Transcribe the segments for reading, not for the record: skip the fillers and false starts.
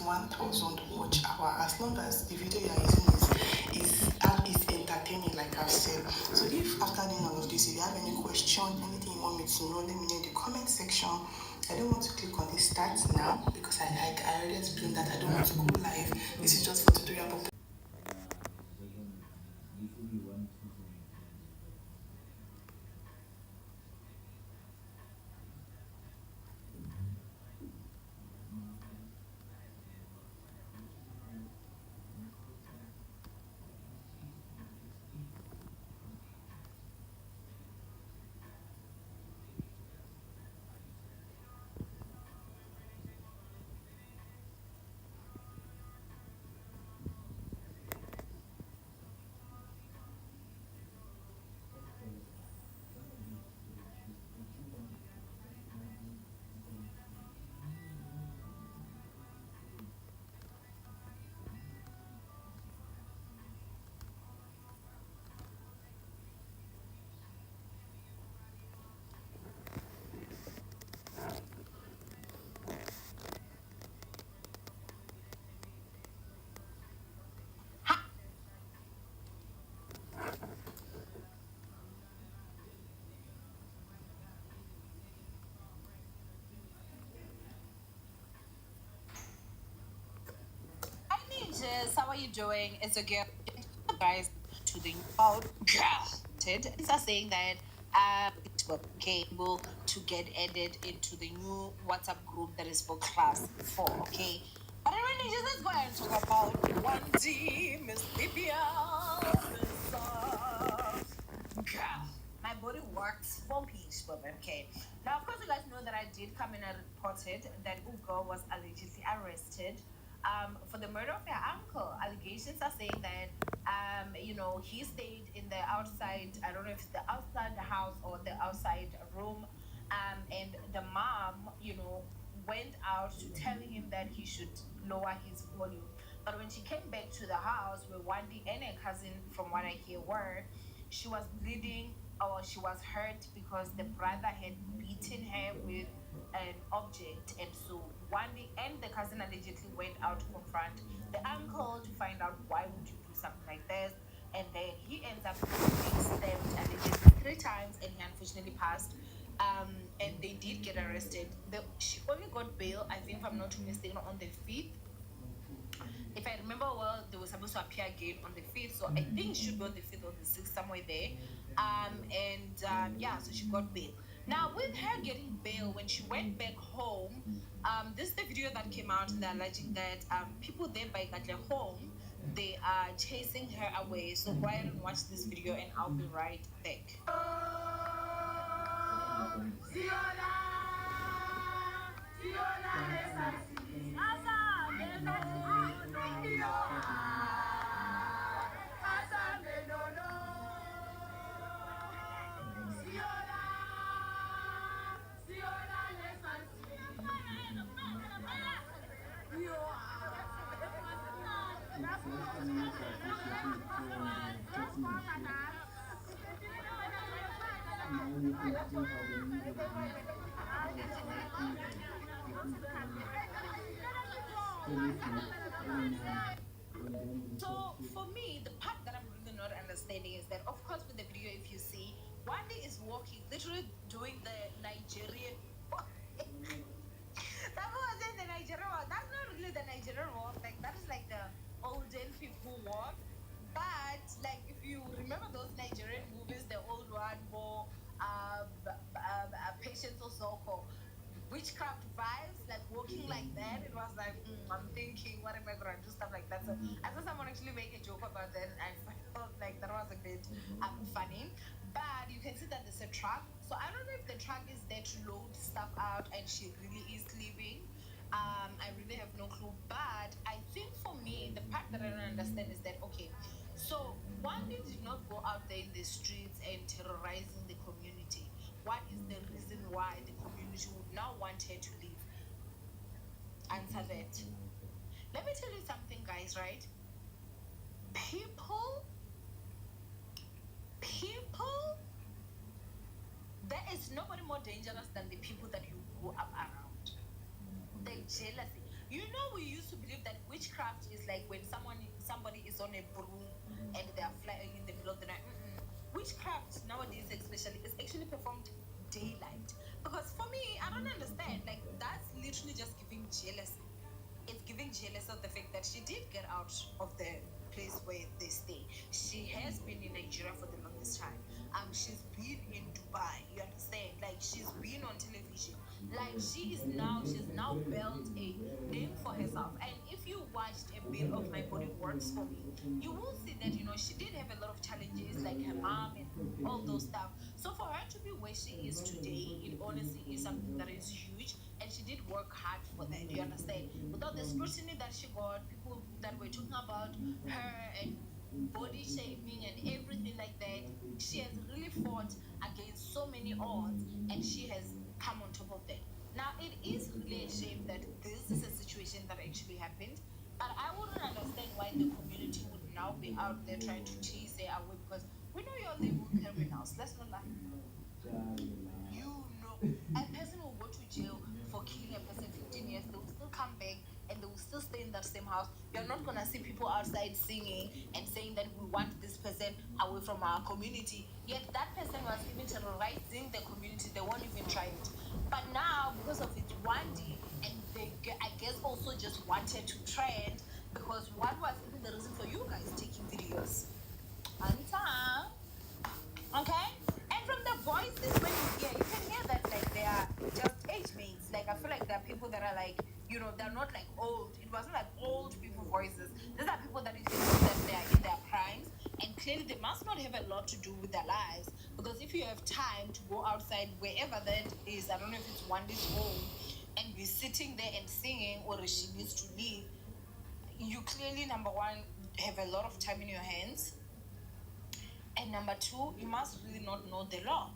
least 1,000 watch hour, as long as the video you are using is entertaining, like I've said. So if after doing all of this, if you have any question, anything you want me to know, let me know in the comment section. I don't want to click on the start now because I already explained that I don't want to go live. This is just for tutorial purpose. How are you doing? It's a girl, guys, to the out. It's saying that it will be able to get added into the new WhatsApp group that is for class 4. Okay, but really, just let's go ahead and talk about one team, Miss Libya, my body works for peace, okay. Now, of course, you guys know that I did come in and reported that Ugo was allegedly arrested for the murder of her uncle. Allegations are saying that, he stayed in the outside, I don't know if it's the outside the house or the outside room, and the mom, went out to telling him that he should lower his volume. But when she came back to the house where Wendy and her cousin, from what I hear, were, she was bleeding or she was hurt because the brother had beaten her with an object, and so Wendy and the cousin allegedly went out to confront the uncle to find out why would you do something like this, and then he ends up being stabbed allegedly 3 times, and he unfortunately passed. And they did get arrested. She only got bail, I think, if I'm not too mistaken, on the 5th. If I remember well, they were supposed to appear again on the 5th, so I think it should be on the 5th or the 6th, somewhere there. So she got bail. Now, with her getting bail, when she went back home, this is the video that came out, and they're alleging that people there by Gatle home, they are chasing her away. So go ahead and watch this video, and I'll be right back. So for me, the part that I'm really not understanding is that, of course, with the video, if you see, Wande is walking, literally doing the Nigerian. That was in the Nigerian walk. That's not really the Nigerian walk. Like, that is like the olden people walk. But like, if you remember those Nigerian movies, the old one, more Patience or so witchcraft vibes, like walking like that. It was like, I'm thinking, what am I gonna do? Stuff like that. So I saw someone actually make a joke about that, and I felt like that was a bit funny. But you can see that there's a truck. So I don't know if the truck is there to load stuff out, and she really is leaving. I really have no clue. But I think for me, the part that I don't understand is that, okay, so Wande did not go out there in the streets and terrorizing the community. What is the reason why the community would now want her to leave? Answer that. Let me tell you something, guys, right? People, there is nobody more dangerous than the people that you grow up around. The jealousy. You know, we used to believe that witchcraft is like when somebody is on a broom and they are flying in the middle of the night. Witchcraft nowadays, especially, is actually performed daylight. Because for me, I don't understand. Like that's literally just giving jealousy. It's giving jealous of the fact that she did get out of the place where they stay. She has been in Nigeria for the longest time. She's been in Dubai. You understand? Like she's been on television. Like she's now built a name for herself. And if you watched a bit of My Body Works for Me, you will see that she did have a lot of challenges, like her mom and all those stuff. So for her to be where she is today, it honestly is something that is huge, and she did work hard for that. You understand? Without the scrutiny that she got, people that were talking about her and body shaming and everything like that, she has really fought against so many odds, and she has come on top of that. Now it is really a shame that this is a situation that actually happened, but I wouldn't understand why the community would now be out there trying to chase her away, because we know you're labeled criminals. Let's not lie. A person will go to jail for killing a person 15 years, they will still come back and they will still stay in that same house. You're not gonna see people outside singing and saying that we want this person away from our community. Yet that person was even terrorizing the community, they won't even try it. But now, because of it one day, and they, I guess, also just wanted to trend, because what was even the reason for you guys taking videos? Anita. Okay? And from the voices, when you can hear that like they are just age mates. Like I feel like there are people that are like, they're not like old. It wasn't like old people voices. These are people that you can see that they are in their primes, and clearly they must not have a lot to do with their lives. Because if you have time to go outside wherever that is, I don't know if it's one day's home, and be sitting there and singing, or if she needs to leave, you clearly, number one, have a lot of time in your hands. And number two, you must really not know the law.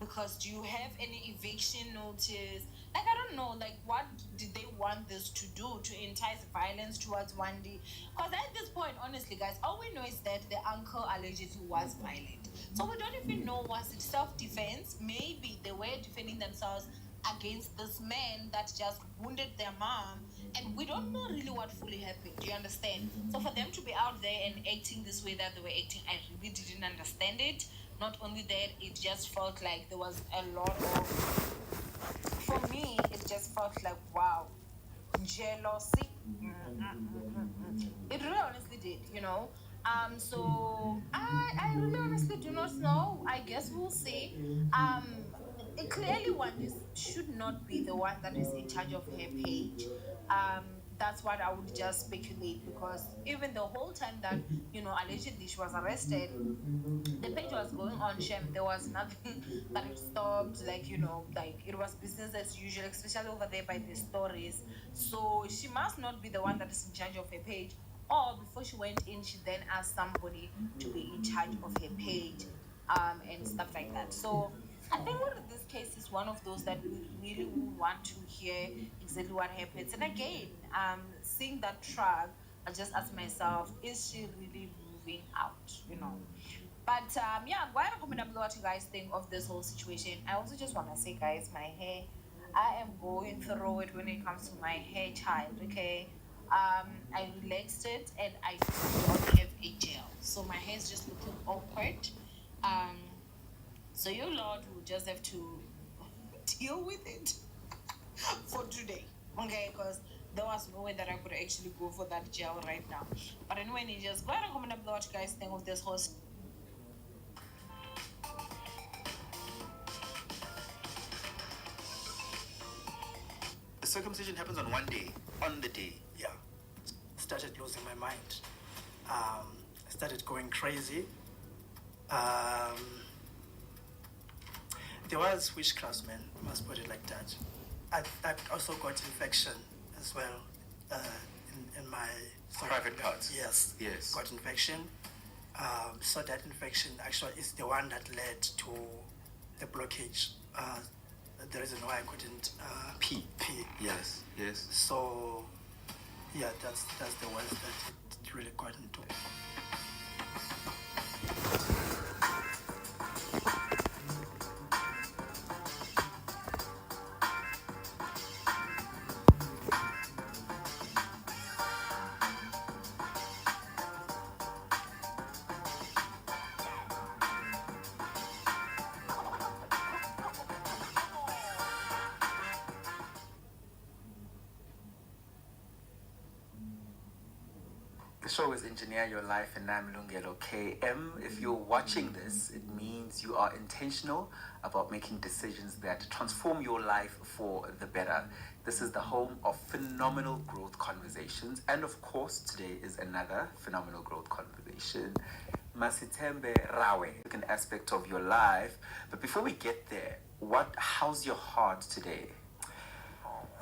Because do you have any eviction notice? Like, I don't know, like, what did they want this to do? To entice violence towards Wendy? Because at this point, honestly, guys, all we know is that the uncle allegedly was violent. So we don't even know, was it self-defense? Maybe they were defending themselves against this man that just wounded their mom, and we don't know really what fully happened. Do you understand? So for them to be out there and acting this way that they were acting, I really didn't understand it. Not only that, it just felt like there was a lot of, for me, it just felt like, wow, jealousy. It really honestly did. So I really honestly do not know. I guess we'll see. Clearly one should not be the one that is in charge of her page. That's what I would just speculate, because even the whole time that allegedly she was arrested, the page was going on shame. There was nothing that it stopped. Like like it was business as usual, especially over there by the stories. So she must not be the one that is in charge of her page. Or before she went in, she then asked somebody to be in charge of her page, and stuff like that. So I think this case is one of those that we really would want to hear exactly what happens. And again, seeing that truck, I just ask myself, is she really moving out? But yeah, go ahead and comment down below what you guys think of this whole situation. I also just want to say, guys, my hair, I am going through it when it comes to my hair, child. Okay, I relaxed it and I don't have a gel, so my hair is just looking awkward. So you Lord will just have to deal with it for today, okay? Because there was no way that I could actually go for that gel right now. But anyway, ninjas, go ahead and comment down below what you guys think of this whole. The circumcision happens on one day, on the day. Yeah, started losing my mind. I started going crazy. There was witchcraft, man. I must put it like that. I also got infection as well in my Private parts. Yes. Yes. Got infection. So that infection actually is the one that led to the blockage. The reason why I couldn't P. Yes. Yes. So yeah, that's the ones that it really got into. The show is Engineer Your Life and I'm Lungelo KM. If you're watching this, it means you are intentional about making decisions that transform your life for the better. This is the home of phenomenal growth conversations. And of course, today is another phenomenal growth conversation. Masitembe Rawe, an aspect of your life. But before we get there, how's your heart today?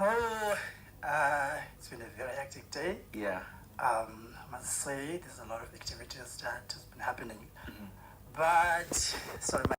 Oh, it's been a very hectic day. Yeah. I must say there's a lot of activities that has been happening. But sorry, my